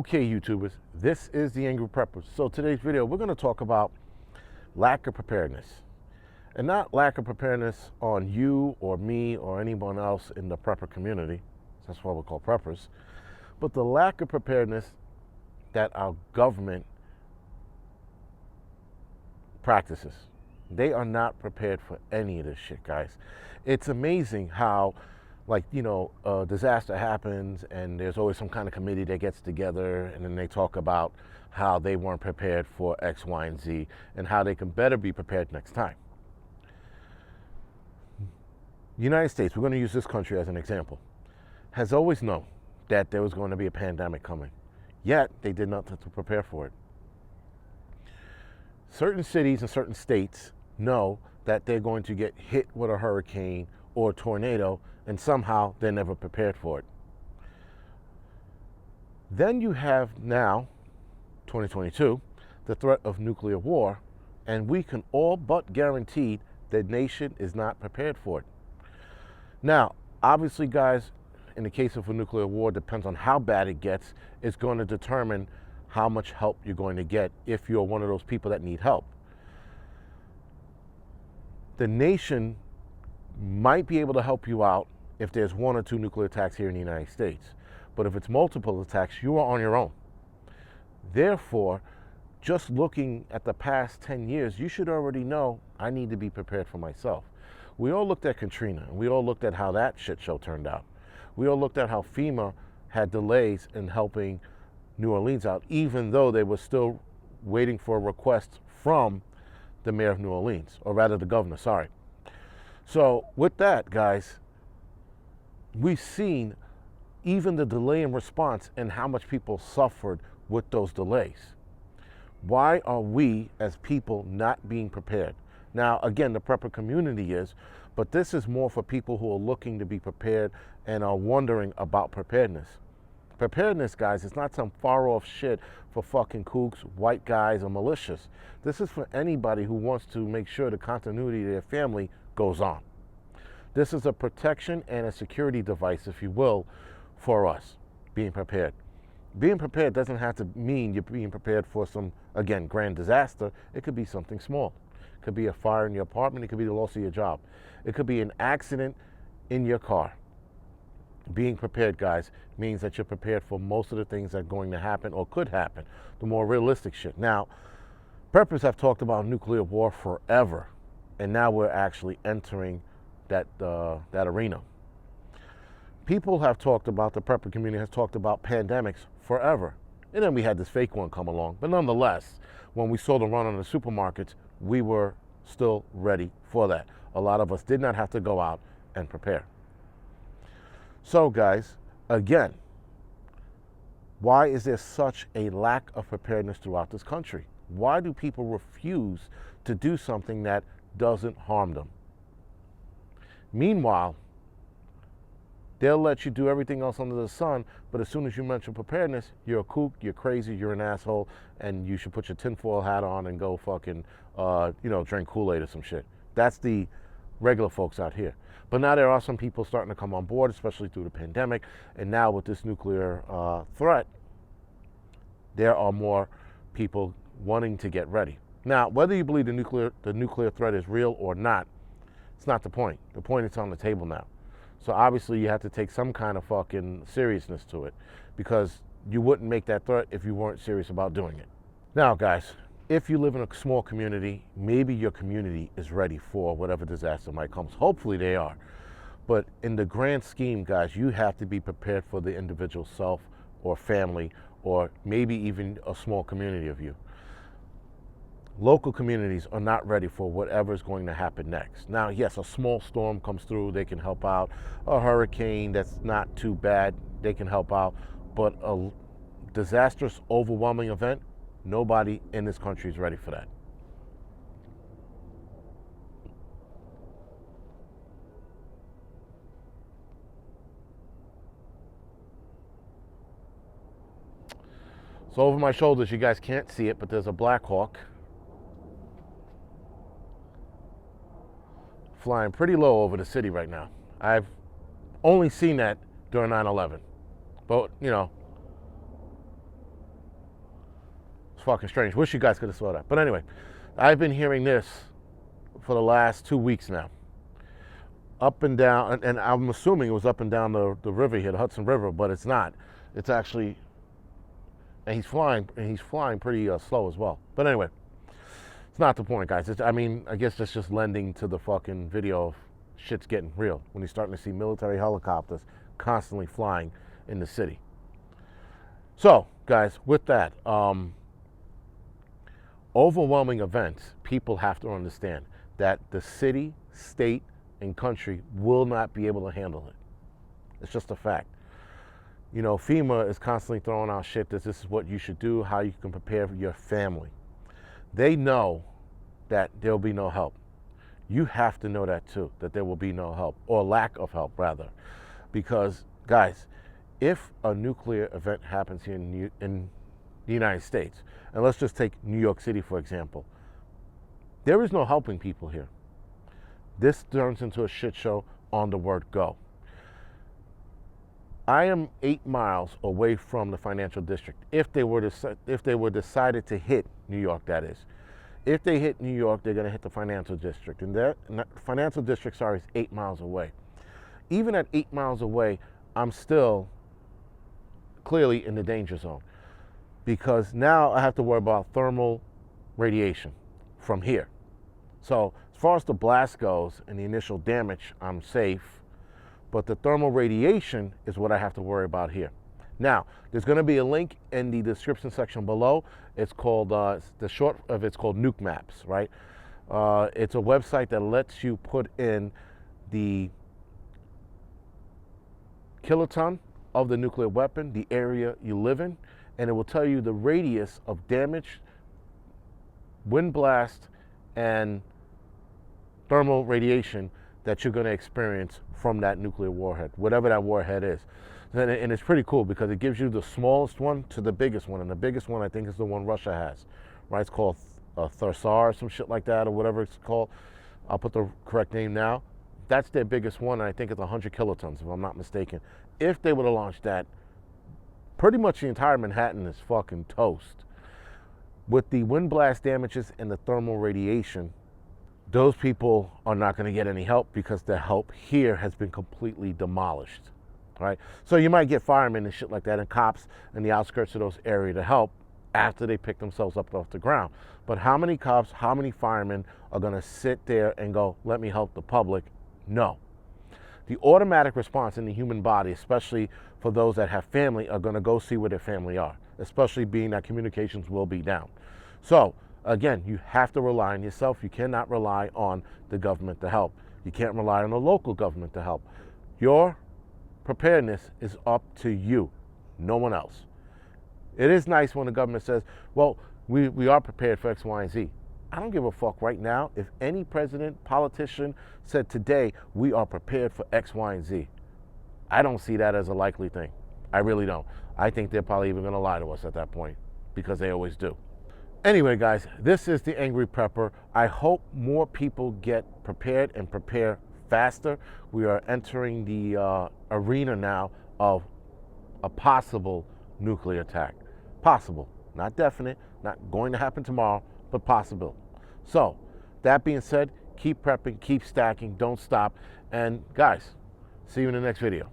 Okay, YouTubers, this is the Angryprepper. So today's video, we're going to talk about lack of preparedness. And not lack of preparedness on you or me or anyone else in the prepper community. That's why we're called preppers. But the lack of preparedness that our government practices. They are not prepared for any of this shit, guys. It's amazing how, a disaster happens and there's always some kind of committee that gets together and then they talk about how they weren't prepared for X, Y, and Z and how they can better be prepared next time. The United States, we're going to use this country as an example, has always known that there was going to be a pandemic coming, yet they did nothing to prepare for it. Certain cities and certain states know that they're going to get hit with a hurricane or a tornado, and somehow they're never prepared for it. Then you have now, 2022, the threat of nuclear war, and we can all but guarantee the nation is not prepared for it. Now, obviously, guys, in the case of a nuclear war, depends on how bad it gets. It's going to determine how much help you're going to get if you're one of those people that need help. The nation might be able to help you out if there's one or two nuclear attacks here in the United States. But if it's multiple attacks, you are on your own. Therefore, just looking at the past 10 years, you should already know I need to be prepared for myself. We all looked at Katrina, and we all looked at how that shit show turned out. We all looked at how FEMA had delays in helping New Orleans out, even though they were still waiting for a request from the mayor of New Orleans, or rather the governor, sorry. So with that, guys, we've seen even the delay in response and how much people suffered with those delays. Why are we as people not being prepared? Now, again, the prepper community is, but this is more for people who are looking to be prepared and are wondering about preparedness. Preparedness, guys, is not some far off shit for fucking kooks, white guys, or malicious. This is for anybody who wants to make sure the continuity of their family goes on. This is a protection and a security device, if you will, for us being prepared. Being prepared doesn't have to mean you're being prepared for some, again, grand disaster. It could be something small. It could be a fire in your apartment. It could be the loss of your job. It could be an accident in your car. Being prepared, guys, means that you're prepared for most of the things that are going to happen or could happen, the more realistic shit. Now, preppers have talked about nuclear war forever, and now we're actually entering that arena. People have talked about, the prepper community has talked about pandemics forever. And then we had this fake one come along. But nonetheless, when we saw the run on the supermarkets, we were still ready for that. A lot of us did not have to go out and prepare. So guys, again, why is there such a lack of preparedness throughout this country? Why do people refuse to do something that doesn't harm them? Meanwhile, they'll let you do everything else under the sun, but as soon as you mention preparedness, you're a kook, you're crazy, you're an asshole, and you should put your tinfoil hat on and go fucking, drink Kool-Aid or some shit. That's the regular folks out here. But now there are some people starting to come on board, especially through the pandemic, and now with this nuclear threat, there are more people wanting to get ready. Now, whether you believe the nuclear threat is real or not, it's not the point. The point is on the table now. So obviously you have to take some kind of fucking seriousness to it, because you wouldn't make that threat if you weren't serious about doing it. Now, guys, if you live in a small community, maybe your community is ready for whatever disaster might come. Hopefully they are. But in the grand scheme, guys, you have to be prepared for the individual self or family, or maybe even a small community of you. Local communities are not ready for whatever is going to happen next. Now, yes, a small storm comes through, they can help out. A hurricane that's not too bad, they can help out. But a disastrous, overwhelming event, nobody in this country is ready for that. So over my shoulders, you guys can't see it, but there's a Black Hawk flying pretty low over the city right now. I've only seen that during 9/11. But, fucking strange. Wish you guys could have saw that. But anyway, I've been hearing this for the last 2 weeks now. Up and down, and I'm assuming it was up and down the river here, the Hudson River, but it's not. It's actually, and he's flying pretty slow as well. But anyway, it's not the point, guys. I mean, I guess that's just lending to the fucking video of shit's getting real when you're starting to see military helicopters constantly flying in the city. So, guys, with that, overwhelming events, people have to understand that the city, state, and country will not be able to handle it. It's just a fact. You know, FEMA is constantly throwing out shit that this is what you should do, how you can prepare for your family. They know that there will be no help. You have to know that too, that there will be no help, or lack of help rather. Because, guys, if a nuclear event happens here in the United States, and let's just take New York City for example, there is no helping people here. This turns into a shit show on the word go. I am 8 miles away from the financial district. If they were decided to hit New York, that is. If they hit New York, they're going to hit the financial district. And that financial district, is 8 miles away. Even at 8 miles away, I'm still clearly in the danger zone. Because now I have to worry about thermal radiation from here. So as far as the blast goes and the initial damage, I'm safe. But the thermal radiation is what I have to worry about here. Now, there's going to be a link in the description section below. It's called, the short of it's called Nuke Maps, right? It's a website that lets you put in the kiloton of the nuclear weapon, the area you live in, and it will tell you the radius of damage, wind blast, and thermal radiation that you're going to experience from that nuclear warhead, whatever that warhead is. And it's pretty cool because it gives you the smallest one to the biggest one, and the biggest one I think is the one Russia has, right? It's called Thursar or some shit like that, or whatever it's called. I'll put the correct name now. That's their biggest one, and I think it's 100 kilotons, if I'm not mistaken. If they would have launched that, pretty much the entire Manhattan is fucking toast. With the wind blast damages and the thermal radiation, those people are not going to get any help because the help here has been completely demolished, right? So you might get firemen and shit like that and cops in the outskirts of those areas to help after they pick themselves up off the ground. But how many cops, how many firemen are going to sit there and go, let me help the public? No. The automatic response in the human body, especially for those that have family, are going to go see where their family are, especially being that communications will be down. So, again, you have to rely on yourself. You cannot rely on the government to help. You can't rely on the local government to help. Your preparedness is up to you, no one else. It is nice when the government says, well, we are prepared for X, Y, and Z. I don't give a fuck right now if any president, politician said today, we are prepared for X, Y, and Z. I don't see that as a likely thing. I really don't. I think they're probably even going to lie to us at that point because they always do. Anyway, guys, this is the Angry Prepper. I hope more people get prepared and prepare faster. We are entering the arena now of a possible nuclear attack. Possible, not definite, not going to happen tomorrow, but possible. So, that being said, keep prepping, keep stacking, don't stop. And guys, see you in the next video.